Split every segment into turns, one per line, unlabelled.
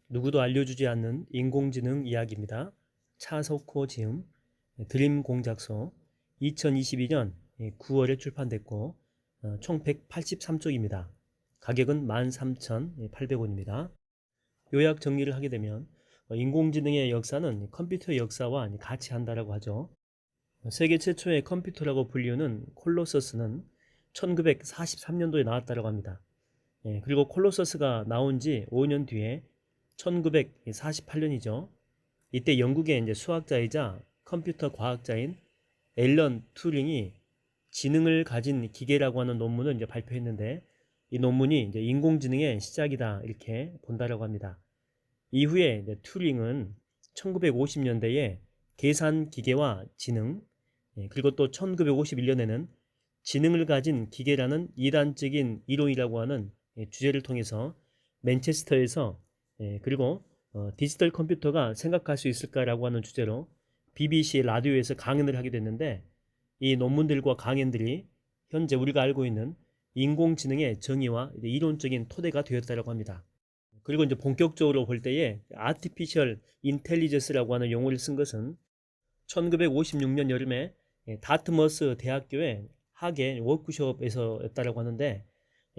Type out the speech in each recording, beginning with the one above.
누구도 알려주지 않는 인공지능 이야기입니다. 차석호 지음, 드림 공작소, 2022년 9월에 출판됐고 총 183쪽입니다. 가격은 13,800원입니다. 요약 정리를 하게 되면 인공지능의 역사는 컴퓨터 역사와 같이 한다라고 하죠. 세계 최초의 컴퓨터라고 불리우는 콜로서스는 1943년도에 나왔다고 합니다. 그리고 콜로서스가 나온 지 5년 뒤에 1948년이죠. 이때 영국의 이제 수학자이자 컴퓨터 과학자인 앨런 튜링이 지능을 가진 기계라고 하는 논문을 이제 발표했는데, 이 논문이 이제 인공지능의 시작이다 이렇게 본다라고 합니다. 이후에 이제 튜링은 1950년대에 계산 기계와 지능, 그리고 또 1951년에는 지능을 가진 기계라는 이단적인 이론이라고 하는 주제를 통해서 맨체스터에서 그리고 디지털 컴퓨터가 생각할 수 있을까라고 하는 주제로 BBC 라디오에서 강연을 하게 됐는데, 이 논문들과 강연들이 현재 우리가 알고 있는 인공지능의 정의와 이론적인 토대가 되었다고 합니다. 그리고 이제 본격적으로 볼 때에 아티피셜 인텔리전스라고 하는 용어를 쓴 것은 1956년 여름에 다트머스 대학교의 학예 워크숍에서였다라고 하는데,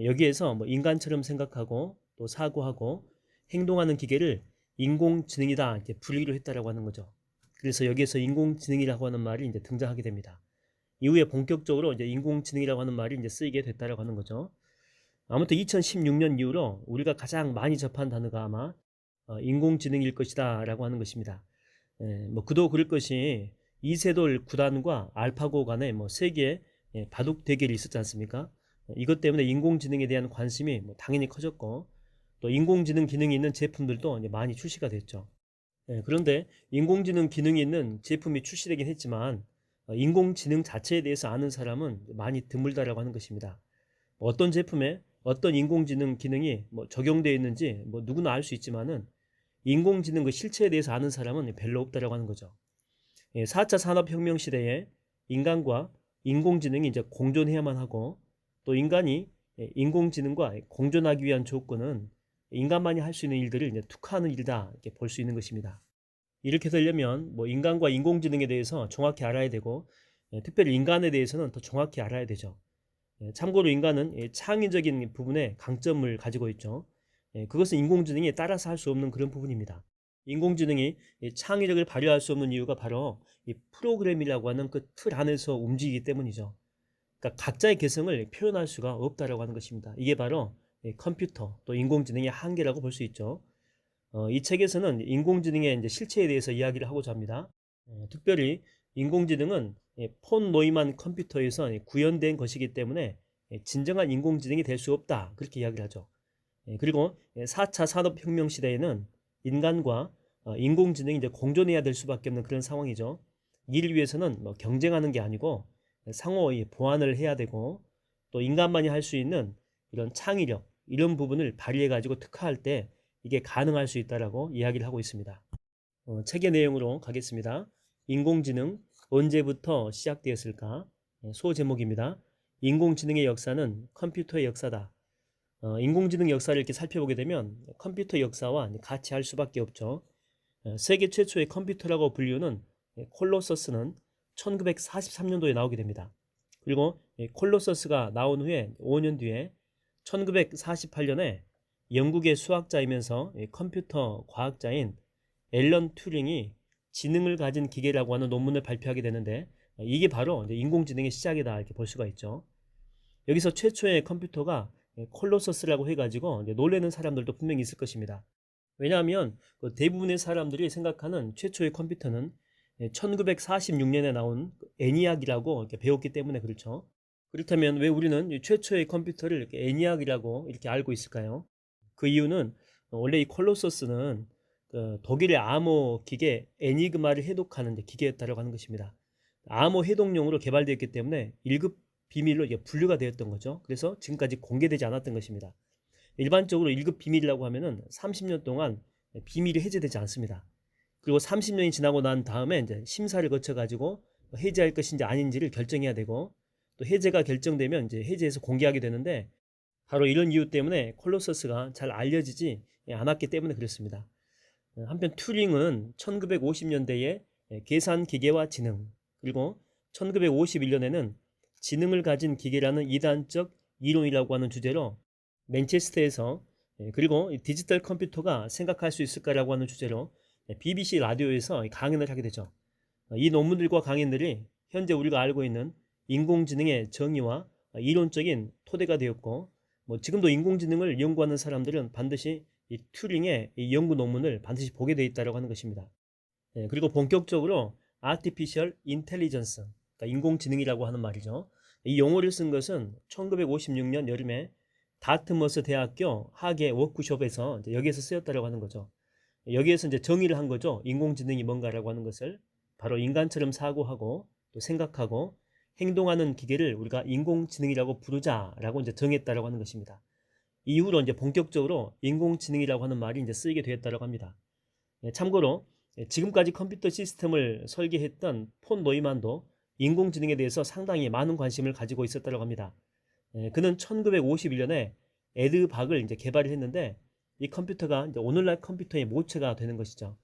여기에서 뭐 인간처럼 생각하고 또 사고하고 행동하는 기계를 인공지능이다 이렇게 분류를 했다라고 하는 거죠. 그래서 여기에서 인공지능이라고 하는 말이 이제 등장하게 됩니다. 이후에 본격적으로 이제 인공지능이라고 하는 말이 이제 쓰이게 됐다라고 하는 거죠. 아무튼 2016년 이후로 우리가 가장 많이 접한 단어가 아마 인공지능일 것이다라고 하는 것입니다. 뭐 그도 그럴 것이 이세돌 구단과 알파고 간에 뭐 세계의 바둑 대결이 있었지 않습니까? 이것 때문에 인공지능에 대한 관심이 뭐 당연히 커졌고, 또 인공지능 기능이 있는 제품들도 이제 많이 출시가 됐죠. 그런데 인공지능 기능이 있는 제품이 출시되긴 했지만 인공지능 자체에 대해서 아는 사람은 많이 드물다라고 하는 것입니다. 뭐 어떤 제품에 어떤 인공지능 기능이 뭐 적용되어 있는지 뭐 누구나 알 수 있지만은 인공지능 그 실체에 대해서 아는 사람은 별로 없다라고 하는 거죠. 4차 산업혁명 시대에 인간과 인공지능이 이제 공존해야만 하고, 또 인간이 인공지능과 공존하기 위한 조건은 인간만이 할 수 있는 일들을 이제 특화하는 일이다 이렇게 볼 수 있는 것입니다. 이렇게 되려면 뭐 인간과 인공지능에 대해서 정확히 알아야 되고, 특별히 인간에 대해서는 더 정확히 알아야 되죠. 참고로 인간은 창의적인 부분에 강점을 가지고 있죠. 그것은 인공지능이 따라서 할 수 없는 그런 부분입니다. 인공지능이 창의력을 발휘할 수 없는 이유가 바로 이 프로그램이라고 하는 그 틀 안에서 움직이기 때문이죠. 그러니까 각자의 개성을 표현할 수가 없다라고 하는 것입니다. 이게 바로 컴퓨터 또 인공지능의 한계라고 볼 수 있죠. 이 책에서는 인공지능의 이제 실체에 대해서 이야기를 하고자 합니다. 특별히 인공지능은 폰 노이만 컴퓨터에서 구현된 것이기 때문에 진정한 인공지능이 될 수 없다 그렇게 이야기를 하죠. 그리고 4차 산업혁명 시대에는 인간과 인공지능이 이제 공존해야 될 수밖에 없는 그런 상황이죠. 이를 위해서는 뭐 경쟁하는 게 아니고 상호 보완을 해야 되고, 또 인간만이 할 수 있는 이런 창의력 이런 부분을 발휘해 가지고 특화할 때 이게 가능할 수 있다라고 이야기를 하고 있습니다. 책의 내용으로 가겠습니다. 인공지능 언제부터 시작되었을까? 소제목입니다. 인공지능의 역사는 컴퓨터의 역사다. 인공지능 역사를 이렇게 살펴보게 되면 컴퓨터 역사와 같이 할 수밖에 없죠. 세계 최초의 컴퓨터라고 불리우는 콜로서스는 1943년도에 나오게 됩니다. 그리고 콜로서스가 나온 후에 5년 뒤에 1948년에 영국의 수학자이면서 컴퓨터 과학자인 앨런 튜링이 지능을 가진 기계라고 하는 논문을 발표하게 되는데, 이게 바로 인공지능의 시작이다 이렇게 볼 수가 있죠. 여기서 최초의 컴퓨터가 콜로서스라고 해가지고 놀라는 사람들도 분명히 있을 것입니다. 왜냐하면 그 대부분의 사람들이 생각하는 최초의 컴퓨터는 1946년에 나온 애니악이라고 이렇게 배웠기 때문에 그렇죠. 그렇다면 왜 우리는 최초의 컴퓨터를 이렇게 애니악이라고 이렇게 알고 있을까요? 그 이유는 원래 이 콜로서스는 그 독일의 암호 기계 애니그마를 해독하는 기계였다고 하는 것입니다. 암호 해독용으로 개발되었기 때문에 1급 비밀로 이게 분류가 되었던 거죠. 그래서 지금까지 공개되지 않았던 것입니다. 일반적으로 1급 비밀이라고 하면은 30년 동안 비밀이 해제되지 않습니다. 그리고 30년이 지나고 난 다음에 이제 심사를 거쳐 가지고 해제할 것인지 아닌지를 결정해야 되고, 또 해제가 결정되면 이제 해제해서 공개하게 되는데, 바로 이런 이유 때문에 콜로서스가 잘 알려지지 않았기 때문에 그렇습니다. 한편 튜링은 1950년대에 계산 기계와 지능, 그리고 1951년에는 지능을 가진 기계라는 이단적 이론이라고 하는 주제로 맨체스터에서, 그리고 디지털 컴퓨터가 생각할 수 있을까라고 하는 주제로 BBC 라디오에서 강연을 하게 되죠. 이 논문들과 강연들이 현재 우리가 알고 있는 인공지능의 정의와 이론적인 토대가 되었고, 지금도 인공지능을 연구하는 사람들은 반드시 이 튜링의 이 연구 논문을 반드시 보게 되어 있다고 하는 것입니다. 그리고 본격적으로 Artificial Intelligence, 그러니까 인공지능이라고 하는 말이죠. 이 용어를 쓴 것은 1956년 여름에 다트머스 대학교 학예 워크숍에서 여기에서 쓰였다고 하는 거죠. 여기에서 이제 정의를 한 거죠. 인공지능이 뭔가라고 하는 것을 바로 인간처럼 사고하고 또 생각하고 행동하는 기계를 우리가 인공지능이라고 부르자라고 이제 정했다라고 하는 것입니다. 이후로 이제 본격적으로 인공지능이라고 하는 말이 이제 쓰이게 되었다고 합니다. 참고로 지금까지 컴퓨터 시스템을 설계했던 폰 노이만도 인공지능에 대해서 상당히 많은 관심을 가지고 있었다고 합니다. 그는 1951년에 에드박을 이제 개발을 했는데, 이 컴퓨터가 이제 오늘날 컴퓨터의 모체가 되는 것이죠.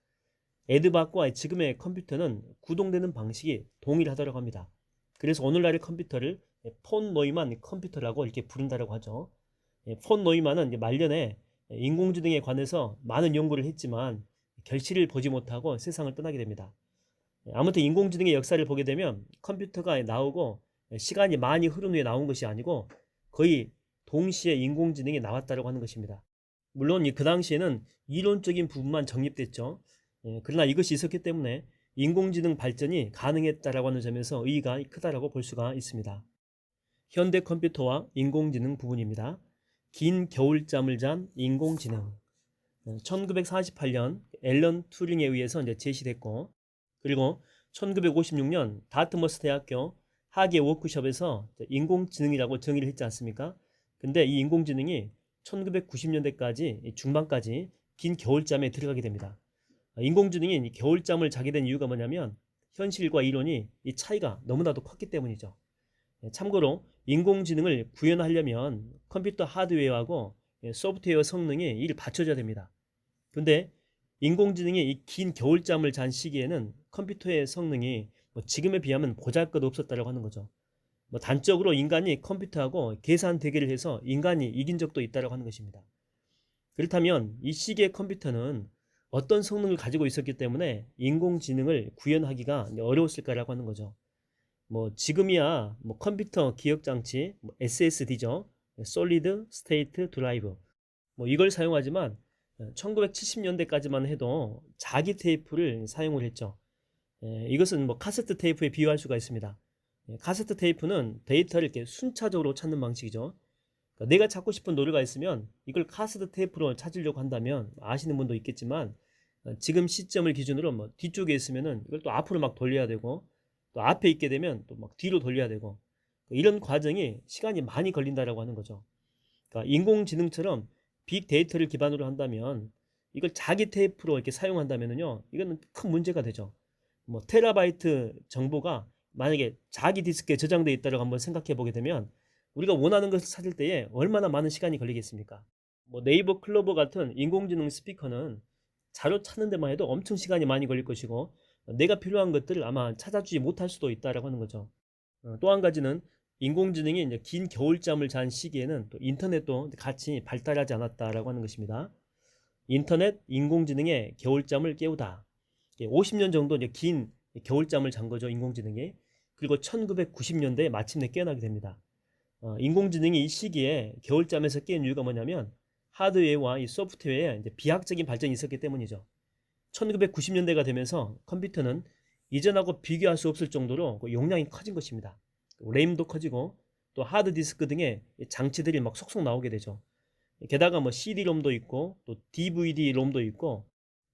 에드박과 지금의 컴퓨터는 구동되는 방식이 동일하다고 합니다. 그래서 오늘날의 컴퓨터를 폰 노이만 컴퓨터라고 이렇게 부른다고 하죠. 폰 노이만은 말년에 인공지능에 관해서 많은 연구를 했지만 결실을 보지 못하고 세상을 떠나게 됩니다. 아무튼 인공지능의 역사를 보게 되면 컴퓨터가 나오고 시간이 많이 흐른 후에 나온 것이 아니고 거의 동시에 인공지능이 나왔다고 하는 것입니다. 물론 그 당시에는 이론적인 부분만 정립됐죠. 그러나 이것이 있었기 때문에 인공지능 발전이 가능했다라고 하는 점에서 의의가 크다라고 볼 수가 있습니다. 현대 컴퓨터와 인공지능 부분입니다. 긴 겨울잠을 잔 인공지능. 1948년 앨런 튜링에 의해서 이제 제시됐고, 그리고 1956년 다트머스 대학교 학예 워크숍에서 인공지능이라고 정의를 했지 않습니까? 근데 이 인공지능이 1990년대까지 중반까지 긴 겨울잠에 들어가게 됩니다. 인공지능이 겨울잠을 자게 된 이유가 뭐냐면 현실과 이론이 이 차이가 너무나도 컸기 때문이죠. 참고로 인공지능을 구현하려면 컴퓨터 하드웨어하고 소프트웨어 성능이 이를 받쳐줘야 됩니다. 근데 인공지능이 이 긴 겨울잠을 잔 시기에는 컴퓨터의 성능이 지금에 비하면 보잘것없었다고 하는 거죠. 단적으로 인간이 컴퓨터하고 계산 대결을 해서 인간이 이긴 적도 있다고 하는 것입니다. 그렇다면 이 시기의 컴퓨터는 어떤 성능을 가지고 있었기 때문에 인공지능을 구현하기가 어려웠을까라고 하는 거죠. 지금이야 컴퓨터 기억장치 SSD죠. 솔리드 스테이트 드라이브 이걸 사용하지만 1970년대까지만 해도 자기 테이프를 사용을 했죠. 이것은 카세트 테이프에 비유할 수가 있습니다. 카세트 테이프는 데이터를 이렇게 순차적으로 찾는 방식이죠. 그러니까 내가 찾고 싶은 노래가 있으면 이걸 카세트 테이프로 찾으려고 한다면 아시는 분도 있겠지만, 지금 시점을 기준으로 뒤쪽에 있으면은 이걸 또 앞으로 막 돌려야 되고, 또 앞에 있게 되면 또 막 뒤로 돌려야 되고, 이런 과정이 시간이 많이 걸린다라고 하는 거죠. 그러니까 인공지능처럼 빅데이터를 기반으로 한다면 이걸 자기 테이프로 이렇게 사용한다면은요, 이거는 큰 문제가 되죠. 테라바이트 정보가 만약에 자기 디스크에 저장되어 있다고 한번 생각해 보게 되면 우리가 원하는 것을 찾을 때에 얼마나 많은 시간이 걸리겠습니까? 네이버 클로버 같은 인공지능 스피커는 자료 찾는 데만 해도 엄청 시간이 많이 걸릴 것이고, 내가 필요한 것들을 아마 찾아주지 못할 수도 있다라고 하는 거죠. 또 한 가지는 인공지능이 이제 긴 겨울잠을 잔 시기에는 또 인터넷도 같이 발달하지 않았다라고 하는 것입니다. 인터넷, 인공지능의 겨울잠을 깨우다. 50년 정도 이제 긴 겨울잠을 잔 거죠, 인공지능이. 그리고 1990년대에 마침내 깨어나게 됩니다. 인공지능이 이 시기에 겨울잠에서 깬 이유가 뭐냐면 하드웨어와 이 소프트웨어에 이제 비약적인 발전이 있었기 때문이죠. 1990년대가 되면서 컴퓨터는 이전하고 비교할 수 없을 정도로 용량이 커진 것입니다. 램도 커지고 또 하드디스크 등의 장치들이 막 속속 나오게 되죠. 게다가 CD-롬도 있고 또 DVD-롬도 있고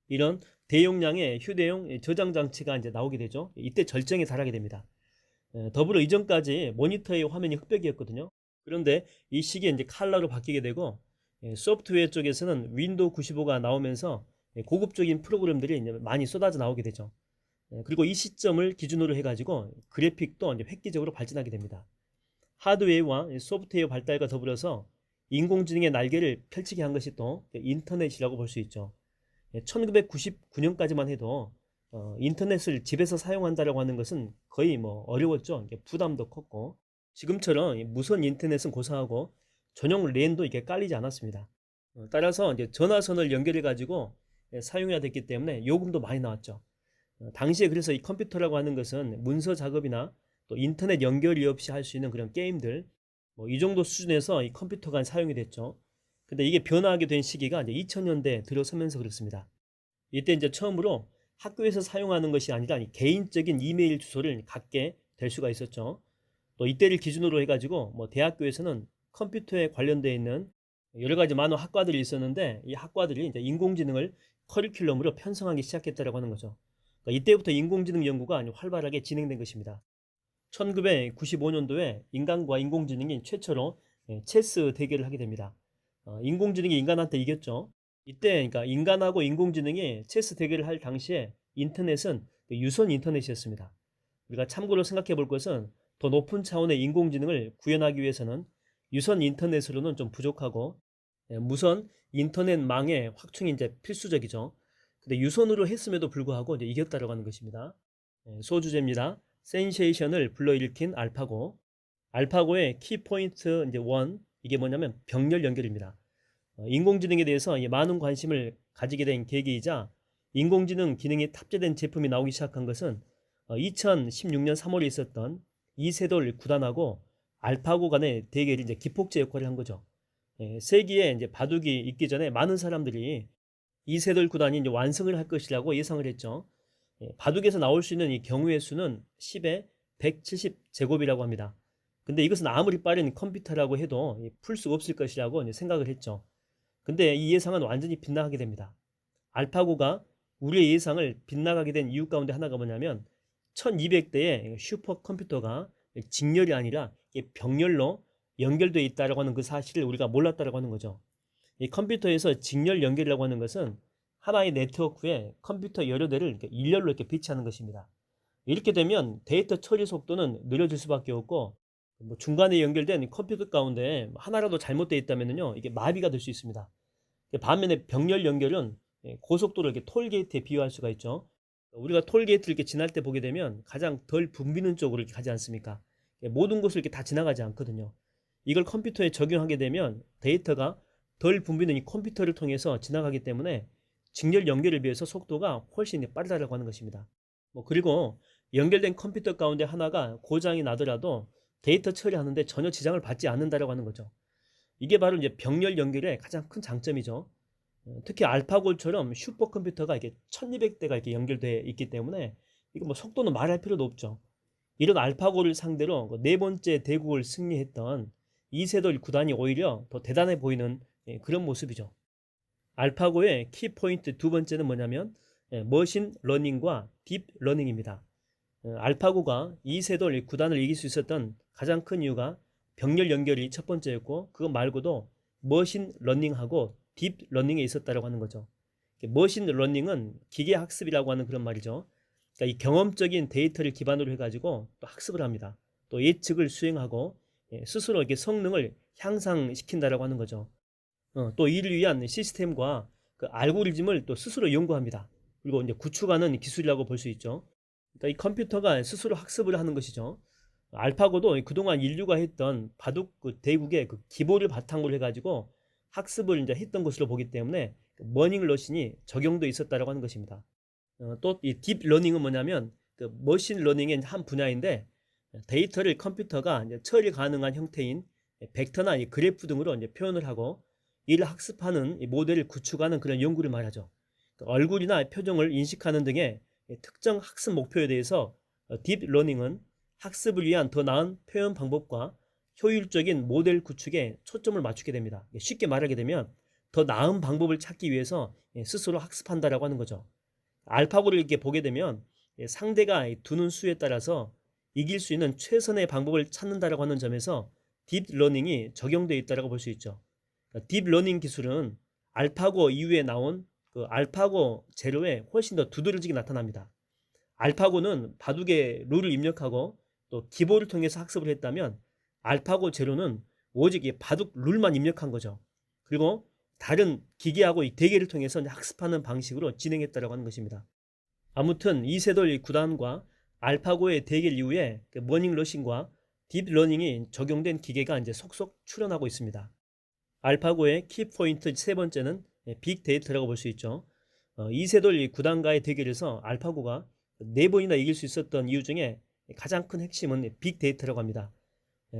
이런 대용량의 휴대용 저장 장치가 이제 나오게 되죠. 이때 절정에 달하게 됩니다. 더불어 이전까지 모니터의 화면이 흑백이었거든요. 그런데 이 시기에 이제 컬러로 바뀌게 되고, 소프트웨어 쪽에서는 윈도우 95가 나오면서 고급적인 프로그램들이 이제 많이 쏟아져 나오게 되죠. 그리고 이 시점을 기준으로 해가지고 그래픽도 이제 획기적으로 발전하게 됩니다. 하드웨어와 소프트웨어 발달과 더불어서 인공지능의 날개를 펼치게 한 것이 또 인터넷이라고 볼 수 있죠. 1999년까지만 해도 인터넷을 집에서 사용한다라고 하는 것은 거의 뭐 어려웠죠. 이게 부담도 컸고 지금처럼 이 무선 인터넷은 고사하고 전용 랜도 이게 깔리지 않았습니다. 따라서 이제 전화선을 연결해 가지고 사용해야 됐기 때문에 요금도 많이 나왔죠. 당시에 그래서 이 컴퓨터라고 하는 것은 문서 작업이나 또 인터넷 연결이 없이 할 수 있는 그런 게임들 뭐 이 정도 수준에서 이 컴퓨터가 사용이 됐죠. 근데 이게 변화하게 된 시기가 이제 2000년대 들어서면서 그렇습니다. 이때 이제 처음으로 학교에서 사용하는 것이 아니라 개인적인 이메일 주소를 갖게 될 수가 있었죠. 또 이때를 기준으로 해가지고 뭐 대학교에서는 컴퓨터에 관련되어 있는 여러 가지 많은 학과들이 있었는데 이 학과들이 이제 인공지능을 커리큘럼으로 편성하기 시작했다라고 하는 거죠. 그러니까 이때부터 인공지능 연구가 아주 활발하게 진행된 것입니다. 1995년도에 인간과 인공지능이 최초로 체스 대결을 하게 됩니다. 인공지능이 인간한테 이겼죠. 이때 그러니까 인간하고 인공지능이 체스 대결을 할 당시에 인터넷은 유선 인터넷이었습니다. 우리가 참고로 생각해 볼 것은 더 높은 차원의 인공지능을 구현하기 위해서는 유선 인터넷으로는 좀 부족하고 무선 인터넷망의 확충이 이제 필수적이죠. 근데 유선으로 했음에도 불구하고 이제 이겼다라고 하는 것입니다. 소주제입니다. 센세이션을 불러일으킨 알파고. 알파고의 키포인트 이제 1 이게 뭐냐면 병렬 연결입니다. 인공지능에 대해서 많은 관심을 가지게 된 계기이자 인공지능 기능이 탑재된 제품이 나오기 시작한 것은 2016년 3월에 있었던 이세돌 구단하고 알파고 간의 대결이 이제 기폭제 역할을 한 거죠. 세기에 이제 바둑이 있기 전에 많은 사람들이 이세돌 구단이 이제 완성을 할 것이라고 예상을 했죠. 바둑에서 나올 수 있는 이 경우의 수는 10의 170제곱이라고 합니다. 근데 이것은 아무리 빠른 컴퓨터라고 해도 풀 수 없을 것이라고 이제 생각을 했죠. 근데 이 예상은 완전히 빗나가게 됩니다. 알파고가 우리의 예상을 빗나가게 된 이유 가운데 하나가 뭐냐면 1200대의 슈퍼컴퓨터가 직렬이 아니라 병렬로 연결되어 있다고 하는 그 사실을 우리가 몰랐다고 하는 거죠. 이 컴퓨터에서 직렬 연결이라고 하는 것은 하나의 네트워크에 컴퓨터 여러 대를 이렇게 일렬로 이렇게 배치하는 것입니다. 이렇게 되면 데이터 처리 속도는 느려질 수밖에 없고 뭐 중간에 연결된 컴퓨터 가운데 하나라도 잘못되어 있다면요 이게 마비가 될 수 있습니다. 반면에 병렬 연결은 고속도로 이렇게 톨게이트에 비유할 수가 있죠. 우리가 톨게이트를 이렇게 지날 때 보게 되면 가장 덜 붐비는 쪽으로 이렇게 가지 않습니까? 모든 곳을 이렇게 다 지나가지 않거든요. 이걸 컴퓨터에 적용하게 되면 데이터가 덜 붐비는 이 컴퓨터를 통해서 지나가기 때문에 직렬 연결에 비해서 속도가 훨씬 빠르다고 하는 것입니다. 그리고 연결된 컴퓨터 가운데 하나가 고장이 나더라도 데이터 처리하는데 전혀 지장을 받지 않는다라고 하는 거죠. 이게 바로 이제 병렬 연결의 가장 큰 장점이죠. 특히 알파고처럼 슈퍼컴퓨터가 이게 1200대가 이렇게 연결되어 있기 때문에 이거 뭐 속도는 말할 필요도 없죠. 이런 알파고를 상대로 네 번째 대국을 승리했던 이세돌 구단이 오히려 더 대단해 보이는 그런 모습이죠. 알파고의 키포인트 두 번째는 뭐냐면 머신 러닝과 딥 러닝입니다. 알파고가 이세돌 구단을 이길 수 있었던 가장 큰 이유가 병렬 연결이 첫 번째였고 그것 말고도 머신 러닝하고 딥 러닝에 있었다라고 하는 거죠. 머신 러닝은 기계 학습이라고 하는 그런 말이죠. 그러니까 이 경험적인 데이터를 기반으로 해가지고 또 학습을 합니다. 또 예측을 수행하고 스스로 이렇게 성능을 향상시킨다라고 하는 거죠. 또 이를 위한 시스템과 그 알고리즘을 또 스스로 연구합니다. 그리고 이제 구축하는 기술이라고 볼 수 있죠. 그러니까 이 컴퓨터가 스스로 학습을 하는 것이죠. 알파고도 그동안 인류가 했던 바둑 그 대국의 그 기보를 바탕으로 해가지고 학습을 이제 했던 것으로 보기 때문에 머닝러닝이 적용돼 있었다라고 하는 것입니다. 또 이 딥러닝은 뭐냐면 그 머신 러닝의 한 분야인데 데이터를 컴퓨터가 이제 처리 가능한 형태인 벡터나 이 그래프 등으로 이제 표현을 하고 이를 학습하는 이 모델을 구축하는 그런 연구를 말하죠. 얼굴이나 표정을 인식하는 등의 특정 학습 목표에 대해서 딥러닝은 학습을 위한 더 나은 표현 방법과 효율적인 모델 구축에 초점을 맞추게 됩니다. 쉽게 말하게 되면 더 나은 방법을 찾기 위해서 스스로 학습한다라고 하는 거죠. 알파고를 이렇게 보게 되면 상대가 두는 수에 따라서 이길 수 있는 최선의 방법을 찾는다라고 하는 점에서 딥러닝이 적용되어 있다라고 볼 수 있죠. 딥러닝 기술은 알파고 이후에 나온 그 알파고 제로에 훨씬 더 두드러지게 나타납니다. 알파고는 바둑의 룰을 입력하고 또 기보를 통해서 학습을 했다면 알파고 제로는 오직 바둑 룰만 입력한 거죠. 그리고 다른 기계하고 이 대결을 통해서 학습하는 방식으로 진행했다라고 하는 것입니다. 아무튼 이세돌 구단과 알파고의 대결 이후에 그 머닝러싱과 딥러닝이 적용된 기계가 이제 속속 출현하고 있습니다. 알파고의 키포인트 세 번째는 빅데이터라고 볼 수 있죠. 이세돌 구단과의 대결에서 알파고가 4번이나 이길 수 있었던 이유 중에 가장 큰 핵심은 빅데이터라고 합니다.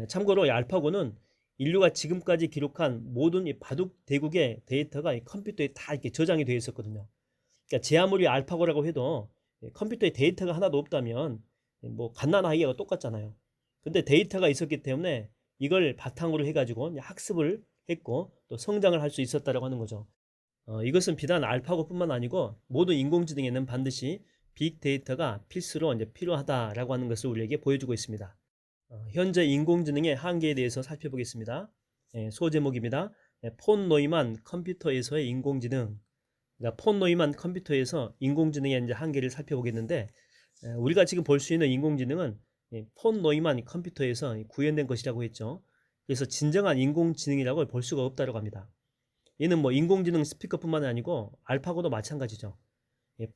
참고로 이 알파고는 인류가 지금까지 기록한 모든 이 바둑 대국의 데이터가 이 컴퓨터에 다 이렇게 저장이 되어 있었거든요. 그러니까 제 아무리 알파고라고 해도 컴퓨터에 데이터가 하나도 없다면 뭐 갓난아이와 똑같잖아요. 근데 데이터가 있었기 때문에 이걸 바탕으로 해가지고 학습을 했고 또 성장을 할 수 있었다라고 하는 거죠. 이것은 비단 알파고뿐만 아니고 모든 인공지능에는 반드시 빅데이터가 필수로 이제 필요하다라고 하는 것을 우리에게 보여주고 있습니다. 현재 인공지능의 한계에 대해서 살펴보겠습니다. 소제목입니다. 폰 노이만 컴퓨터에서의 인공지능. 그러니까 폰 노이만 컴퓨터에서 인공지능의 이제 한계를 살펴보겠는데, 우리가 지금 볼 수 있는 인공지능은 폰 노이만 컴퓨터에서 구현된 것이라고 했죠. 그래서 진정한 인공지능이라고 볼 수가 없다고 합니다. 이는 뭐 인공지능 스피커뿐만 아니고 알파고도 마찬가지죠.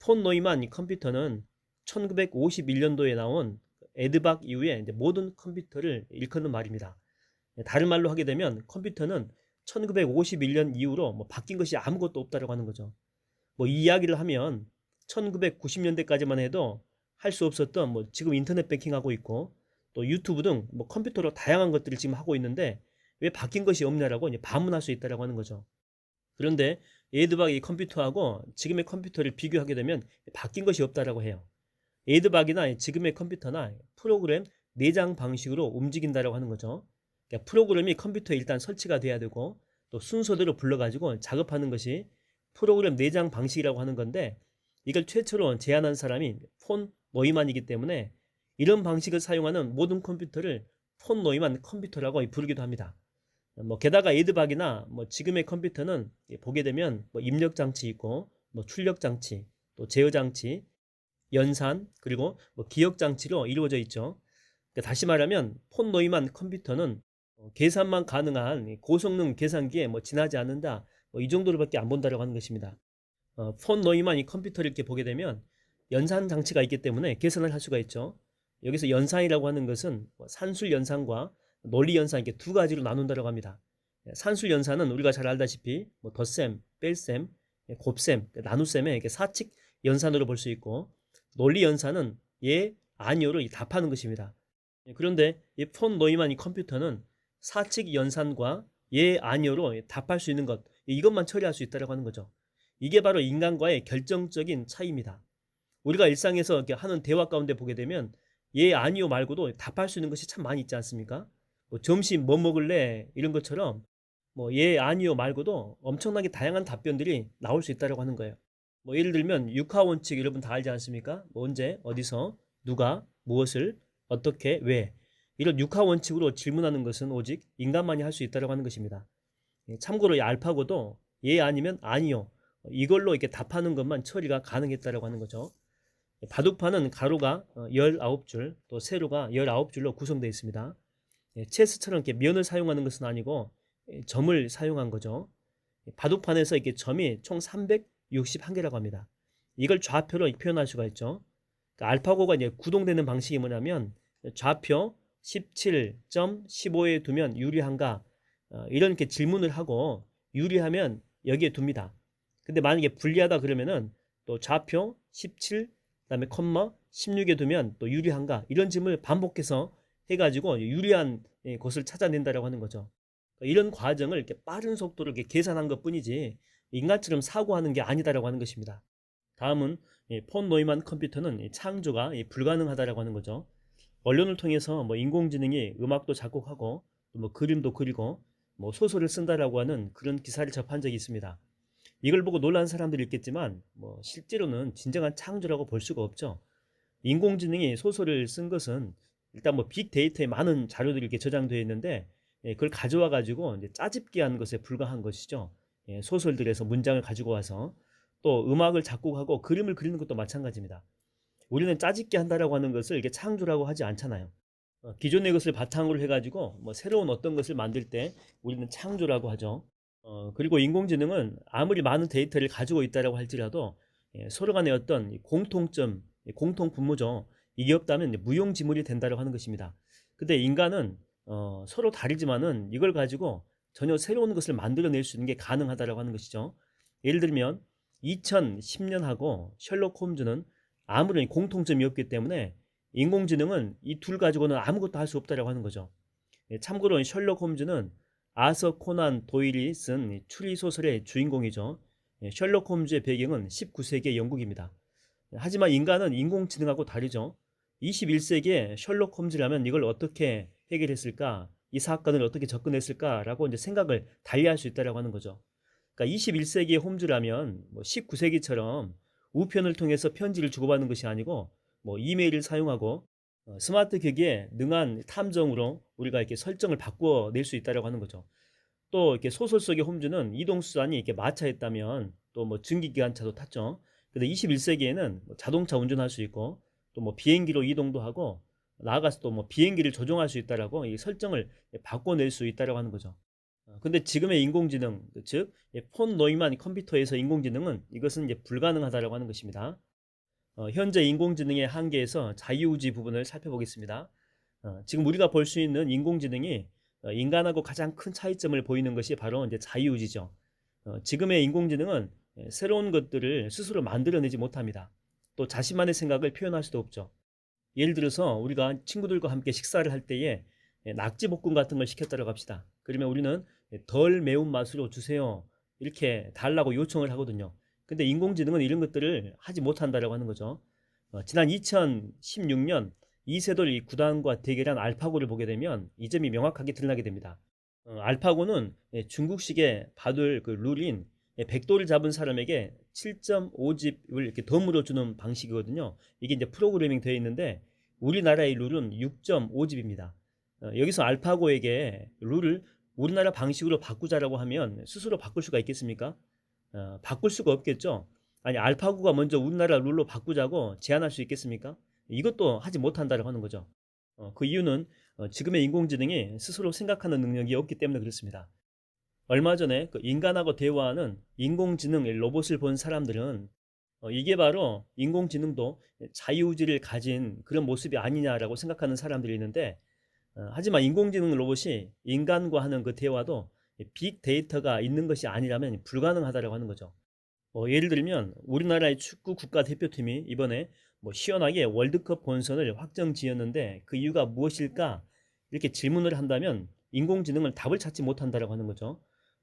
폰 노이만 컴퓨터는 1951년도에 나온 에드박 이후에 이제 모든 컴퓨터를 일컫는 말입니다. 다른 말로 하게 되면 컴퓨터는 1951년 이후로 뭐 바뀐 것이 아무것도 없다고 하는 거죠. 뭐 이 이야기를 하면 1990년대까지만 해도 할 수 없었던 뭐 지금 인터넷 뱅킹하고 있고 또 유튜브 등 뭐 컴퓨터로 다양한 것들을 지금 하고 있는데 왜 바뀐 것이 없냐라고 이제 반문할 수 있다고 하는 거죠. 그런데 에드박이 컴퓨터하고 지금의 컴퓨터를 비교하게 되면 바뀐 것이 없다라고 해요. 에드박이나 지금의 컴퓨터나 프로그램 내장 방식으로 움직인다라고 하는 거죠. 그러니까 프로그램이 컴퓨터에 일단 설치가 돼야 되고 또 순서대로 불러가지고 작업하는 것이 프로그램 내장 방식이라고 하는 건데 이걸 최초로 제안한 사람이 폰 노이만이기 때문에 이런 방식을 사용하는 모든 컴퓨터를 폰 노이만 컴퓨터라고 부르기도 합니다. 뭐 게다가 에드박이나 뭐 지금의 컴퓨터는 보게 되면 뭐 입력 장치 있고 뭐 출력 장치 또 제어 장치 연산 그리고 뭐 기억 장치로 이루어져 있죠. 그러니까 다시 말하면 폰 노이만 컴퓨터는 계산만 가능한 고성능 계산기에 뭐 지나지 않는다 뭐 이 정도로밖에 안 본다라고 하는 것입니다. 폰 노이만 이 컴퓨터를 이렇게 보게 되면 연산 장치가 있기 때문에 계산을 할 수가 있죠. 여기서 연산이라고 하는 것은 뭐 산술 연산과 논리 연산 이렇게 두 가지로 나눈다고 합니다. 산술 연산은 우리가 잘 알다시피 뭐 덧셈, 뺄셈, 곱셈, 나눗셈의 이렇게 사칙 연산으로 볼 수 있고 논리 연산은 예, 아니오로 답하는 것입니다. 그런데 이 폰 노이만 이 컴퓨터는 사칙 연산과 예, 아니오로 답할 수 있는 것 이것만 처리할 수 있다고 하는 거죠. 이게 바로 인간과의 결정적인 차이입니다. 우리가 일상에서 이렇게 하는 대화 가운데 보게 되면 예, 아니요 말고도 답할 수 있는 것이 참 많이 있지 않습니까? 뭐 점심 뭐 먹을래 이런 것처럼 뭐 예, 아니요 말고도 엄청나게 다양한 답변들이 나올 수 있다고 하는 거예요. 뭐 예를 들면 육하 원칙 여러분 다 알지 않습니까? 뭐 언제, 어디서, 누가, 무엇을, 어떻게, 왜 이런 육하 원칙으로 질문하는 것은 오직 인간만이 할 수 있다고 하는 것입니다. 참고로 이 알파고도 예 아니면 아니요 이걸로 이렇게 답하는 것만 처리가 가능했다고 하는 거죠. 바둑판은 가로가 19줄 또 세로가 19줄로 구성되어 있습니다. 체스처럼 이렇게 면을 사용하는 것은 아니고 점을 사용한 거죠. 바둑판에서 이렇게 점이 총 361개라고 합니다. 이걸 좌표로 표현할 수가 있죠. 그러니까 알파고가 이제 구동되는 방식이 뭐냐면 좌표 17.15에 두면 유리한가 이런 이렇게 질문을 하고 유리하면 여기에 둡니다. 근데 만약에 불리하다 그러면은 또 좌표 17 그다음에 컴마 16에 두면 또 유리한가 이런 질문을 반복해서 해가지고 유리한 것을 찾아낸다라고 하는 거죠. 이런 과정을 이렇게 빠른 속도로 이렇게 계산한 것뿐이지 인간처럼 사고하는 게 아니다라고 하는 것입니다. 다음은 폰 노이만 컴퓨터는 창조가 불가능하다라고 하는 거죠. 언론을 통해서 뭐 인공지능이 음악도 작곡하고 뭐 그림도 그리고 뭐 소설을 쓴다라고 하는 그런 기사를 접한 적이 있습니다. 이걸 보고 놀란 사람들이 있겠지만 뭐 실제로는 진정한 창조라고 볼 수가 없죠. 인공지능이 소설을 쓴 것은 일단 뭐 빅데이터에 많은 자료들이 이렇게 저장되어 있는데 그걸 가져와 가지고 이제 짜집기 한 것에 불과한 것이죠. 소설들에서 문장을 가지고 와서 또 음악을 작곡하고 그림을 그리는 것도 마찬가지입니다. 우리는 짜집기 한다라고 하는 것을 이게 창조라고 하지 않잖아요. 기존의 것을 바탕으로 해가지고 뭐 새로운 어떤 것을 만들 때 우리는 창조라고 하죠. 그리고 인공지능은 아무리 많은 데이터를 가지고 있다라고 할지라도 서로 간의 어떤 이 공통점, 이 공통 분모죠. 이게 없다면 이제 무용지물이 된다고 하는 것입니다. 근데 인간은 서로 다르지만은 이걸 가지고 전혀 새로운 것을 만들어낼 수 있는 게 가능하다라고 하는 것이죠. 예를 들면 2010년하고 셜록 홈즈는 아무런 공통점이 없기 때문에 인공지능은 이 둘 가지고는 아무것도 할 수 없다라고 하는 거죠. 참고로 셜록 홈즈는 아서 코난 도일이 쓴 추리 소설의 주인공이죠. 셜록 홈즈의 배경은 19세기 영국입니다. 하지만 인간은 인공지능하고 다르죠. 21세기에 셜록 홈즈라면 이걸 어떻게 해결했을까? 이 사건을 어떻게 접근했을까라고 이제 생각을 달리할 수 있다라고 하는 거죠. 그러니까 21세기의 홈즈라면 뭐 19세기처럼 우편을 통해서 편지를 주고받는 것이 아니고 뭐 이메일을 사용하고 스마트 기기에 능한 탐정으로 우리가 이렇게 설정을 바꿔낼 수 있다라고 하는 거죠. 또 이렇게 소설 속의 홈즈는 이동수단이 이렇게 마차였다면 또 뭐 증기기관차도 탔죠. 근데 21세기에는 뭐 자동차 운전할 수 있고 또 뭐 비행기로 이동도 하고 나아가서 또 뭐 비행기를 조종할 수 있다라고 이 설정을 바꿔낼 수 있다라고 하는 거죠. 근데 지금의 인공지능, 즉 폰 노이만 컴퓨터에서 인공지능은 이것은 이제 불가능하다라고 하는 것입니다. 현재 인공지능의 한계에서 자유우지 부분을 살펴보겠습니다. 지금 우리가 볼 수 있는 인공지능이 인간하고 가장 큰 차이점을 보이는 것이 바로 이제 자유의지죠. 지금의 인공지능은 새로운 것들을 스스로 만들어내지 못합니다. 또 자신만의 생각을 표현할 수도 없죠. 예를 들어서 우리가 친구들과 함께 식사를 할 때에 낙지볶음 같은 걸 시켰다고 합시다. 그러면 우리는 덜 매운 맛으로 주세요. 이렇게 달라고 요청을 하거든요. 근데 인공지능은 이런 것들을 하지 못한다라고 하는 거죠. 지난 2016년 이세돌 구단과 대결한 알파고를 보게 되면 이 점이 명확하게 드러나게 됩니다. 알파고는 중국식의 바둑 그 룰인 백도를 잡은 사람에게 7.5집을 이렇게 더 물어주는 방식이거든요. 이게 이제 프로그래밍 되어 있는데 우리나라의 룰은 6.5집입니다. 여기서 알파고에게 룰을 우리나라 방식으로 바꾸자라고 하면 스스로 바꿀 수가 있겠습니까? 바꿀 수가 없겠죠. 아니 알파고가 먼저 우리나라 룰로 바꾸자고 제안할 수 있겠습니까? 이것도 하지 못한다고 하는 거죠. 그 이유는 지금의 인공지능이 스스로 생각하는 능력이 없기 때문에 그렇습니다. 얼마 전에 그 인간하고 대화하는 인공지능 로봇을 본 사람들은 이게 바로 인공지능도 자유의지를 가진 그런 모습이 아니냐라고 생각하는 사람들이 있는데 하지만 인공지능 로봇이 인간과 하는 그 대화도 빅데이터가 있는 것이 아니라면 불가능하다고 하는 거죠. 예를 들면 우리나라의 축구 국가대표팀이 이번에 뭐 시원하게 월드컵 본선을 확정지었는데 그 이유가 무엇일까? 이렇게 질문을 한다면 인공지능은 답을 찾지 못한다고 하는 거죠.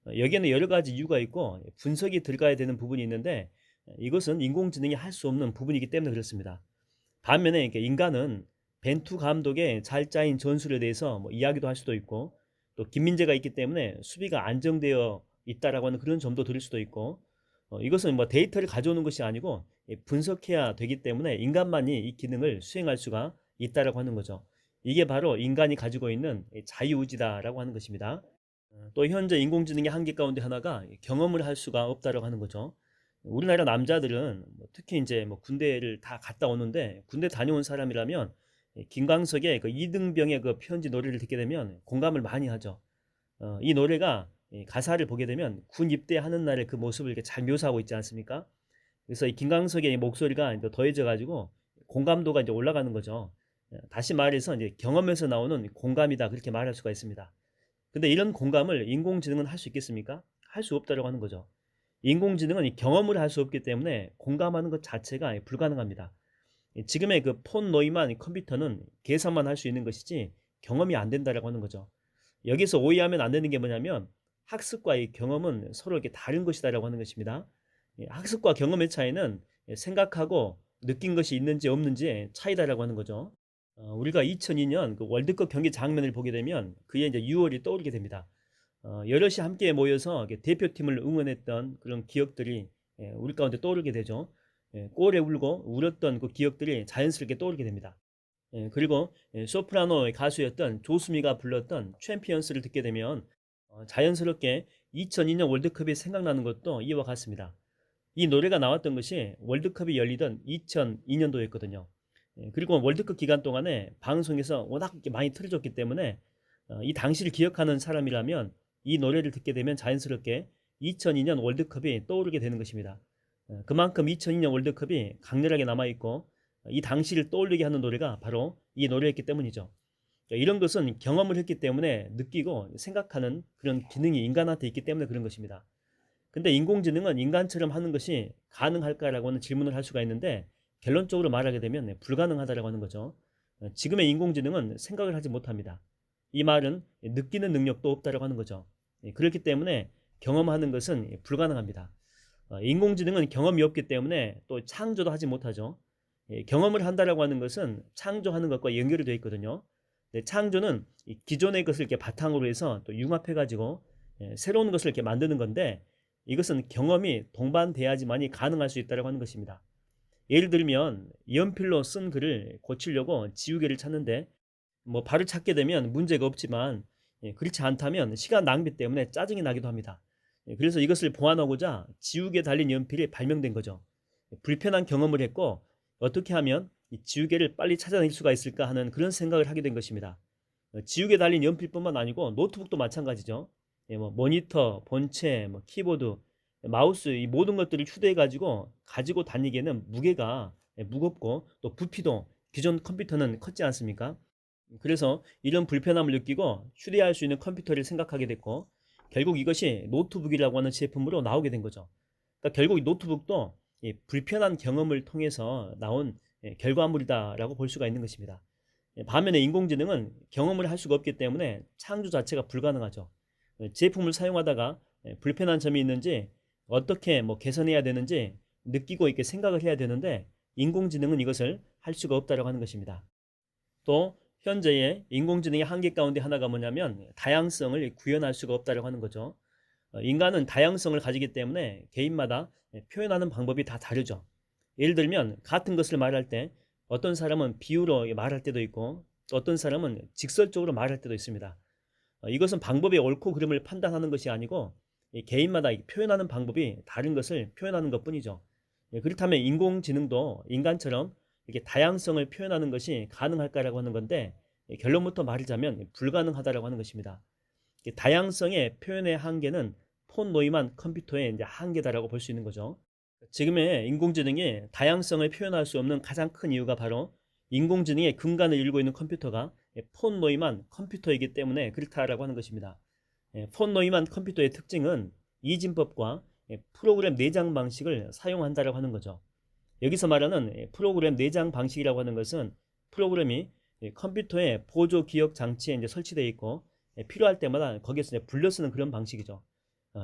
여기에는 여러 가지 이유가 있고 분석이 들어가야 되는 부분이 있는데 이것은 인공지능이 할 수 없는 부분이기 때문에 그렇습니다. 반면에 이렇게 인간은 벤투 감독의 잘 짜인 전술에 대해서 뭐 이야기도 할 수도 있고 또 김민재가 있기 때문에 수비가 안정되어 있다라고 하는 그런 점도 들을 수도 있고 이것은 뭐 데이터를 가져오는 것이 아니고 분석해야 되기 때문에 인간만이 이 기능을 수행할 수가 있다라고 하는 거죠. 이게 바로 인간이 가지고 있는 자유의지다라고 하는 것입니다. 또 현재 인공지능의 한계 가운데 하나가 경험을 할 수가 없다라고 하는 거죠. 우리나라 남자들은 뭐 특히 이제 뭐 군대를 다 갔다 오는데 군대 다녀온 사람이라면 김광석의 그 이등병의 그 편지 노래를 듣게 되면 공감을 많이 하죠. 이 노래가 가사를 보게 되면 군 입대하는 날의 그 모습을 이렇게 잘 묘사하고 있지 않습니까? 그래서 이 김광석의 목소리가 이제 더해져 가지고 공감도가 이제 올라가는 거죠. 다시 말해서 이제 경험에서 나오는 공감이다 그렇게 말할 수가 있습니다. 근데 이런 공감을 인공지능은 할 수 있겠습니까? 할 수 없다라고 하는 거죠. 인공지능은 이 경험을 할 수 없기 때문에 공감하는 것 자체가 불가능합니다. 지금의 그 폰 노이만 컴퓨터는 계산만 할 수 있는 것이지 경험이 안 된다라고 하는 거죠. 여기서 오해하면 안 되는 게 뭐냐면 학습과 이 경험은 서로 이렇게 다른 것이다라고 하는 것입니다. 학습과 경험의 차이는 생각하고 느낀 것이 있는지 없는지의 차이다라고 하는 거죠. 우리가 2002년 그 월드컵 경기 장면을 보게 되면 그의 이제 6월이 떠오르게 됩니다. 여럿이 함께 모여서 대표팀을 응원했던 그런 기억들이 우리 가운데 떠오르게 되죠. 골에 울고 울었던 그 기억들이 자연스럽게 떠오르게 됩니다. 그리고 소프라노 가수였던 조수미가 불렀던 챔피언스를 듣게 되면 자연스럽게 2002년 월드컵이 생각나는 것도 이와 같습니다. 이 노래가 나왔던 것이 월드컵이 열리던 2002년도였거든요. 그리고 월드컵 기간 동안에 방송에서 워낙 많이 틀어졌기 때문에 이 당시를 기억하는 사람이라면 이 노래를 듣게 되면 자연스럽게 2002년 월드컵이 떠오르게 되는 것입니다. 그만큼 2002년 월드컵이 강렬하게 남아있고 이 당시를 떠올리게 하는 노래가 바로 이 노래였기 때문이죠. 이런 것은 경험을 했기 때문에 느끼고 생각하는 그런 기능이 인간한테 있기 때문에 그런 것입니다. 근데 인공지능은 인간처럼 하는 것이 가능할까라고 하는 질문을 할 수가 있는데 결론적으로 말하게 되면 불가능하다라고 하는 거죠. 지금의 인공지능은 생각을 하지 못합니다. 이 말은 느끼는 능력도 없다라고 하는 거죠. 그렇기 때문에 경험하는 것은 불가능합니다. 인공지능은 경험이 없기 때문에 또 창조도 하지 못하죠. 경험을 한다라고 하는 것은 창조하는 것과 연결이 되어 있거든요. 창조는 기존의 것을 이렇게 바탕으로 해서 또 융합해가지고 새로운 것을 이렇게 만드는 건데 이것은 경험이 동반돼야지만이 가능할 수 있다고 하는 것입니다. 예를 들면 연필로 쓴 글을 고치려고 지우개를 찾는데 뭐 바로 찾게 되면 문제가 없지만 그렇지 않다면 시간 낭비 때문에 짜증이 나기도 합니다. 그래서 이것을 보완하고자 지우개 달린 연필이 발명된 거죠. 불편한 경험을 했고 어떻게 하면 이 지우개를 빨리 찾아낼 수가 있을까 하는 그런 생각을 하게 된 것입니다. 지우개 달린 연필뿐만 아니고 노트북도 마찬가지죠. 뭐 모니터, 본체, 뭐 키보드, 마우스 이 모든 것들을 휴대해 가지고 다니기에는 무게가 무겁고 또 부피도 기존 컴퓨터는 컸지 않습니까? 그래서 이런 불편함을 느끼고 휴대할 수 있는 컴퓨터를 생각하게 됐고 결국 이것이 노트북이라고 하는 제품으로 나오게 된 거죠. 그러니까 결국 이 노트북도 이 불편한 경험을 통해서 나온 결과물이다라고 볼 수가 있는 것입니다. 반면에 인공지능은 경험을 할 수가 없기 때문에 창조 자체가 불가능하죠. 제품을 사용하다가 불편한 점이 있는지 어떻게 뭐 개선해야 되는지 느끼고 이렇게 생각을 해야 되는데 인공지능은 이것을 할 수가 없다라고 하는 것입니다. 또 현재의 인공지능의 한계 가운데 하나가 뭐냐면 다양성을 구현할 수가 없다라고 하는 거죠. 인간은 다양성을 가지기 때문에 개인마다 표현하는 방법이 다 다르죠. 예를 들면 같은 것을 말할 때 어떤 사람은 비유로 말할 때도 있고 어떤 사람은 직설적으로 말할 때도 있습니다. 이것은 방법의 옳고 그름을 판단하는 것이 아니고 개인마다 표현하는 방법이 다른 것을 표현하는 것뿐이죠. 그렇다면 인공지능도 인간처럼 이렇게 다양성을 표현하는 것이 가능할까라고 하는 건데 결론부터 말하자면 불가능하다라고 하는 것입니다. 다양성의 표현의 한계는 폰 노이만 컴퓨터의 이제 한계다라고 볼 수 있는 거죠. 지금의 인공지능이 다양성을 표현할 수 없는 가장 큰 이유가 바로 인공지능의 근간을 이루고 있는 컴퓨터가 폰 노이만 컴퓨터이기 때문에 그렇다라고 하는 것입니다. 폰 노이만 컴퓨터의 특징은 이진법과 프로그램 내장 방식을 사용한다라고 하는 거죠. 여기서 말하는 프로그램 내장 방식이라고 하는 것은 프로그램이 컴퓨터의 보조 기억 장치에 이제 설치되어 있고 필요할 때마다 거기에서 이제 불러 쓰는 그런 방식이죠.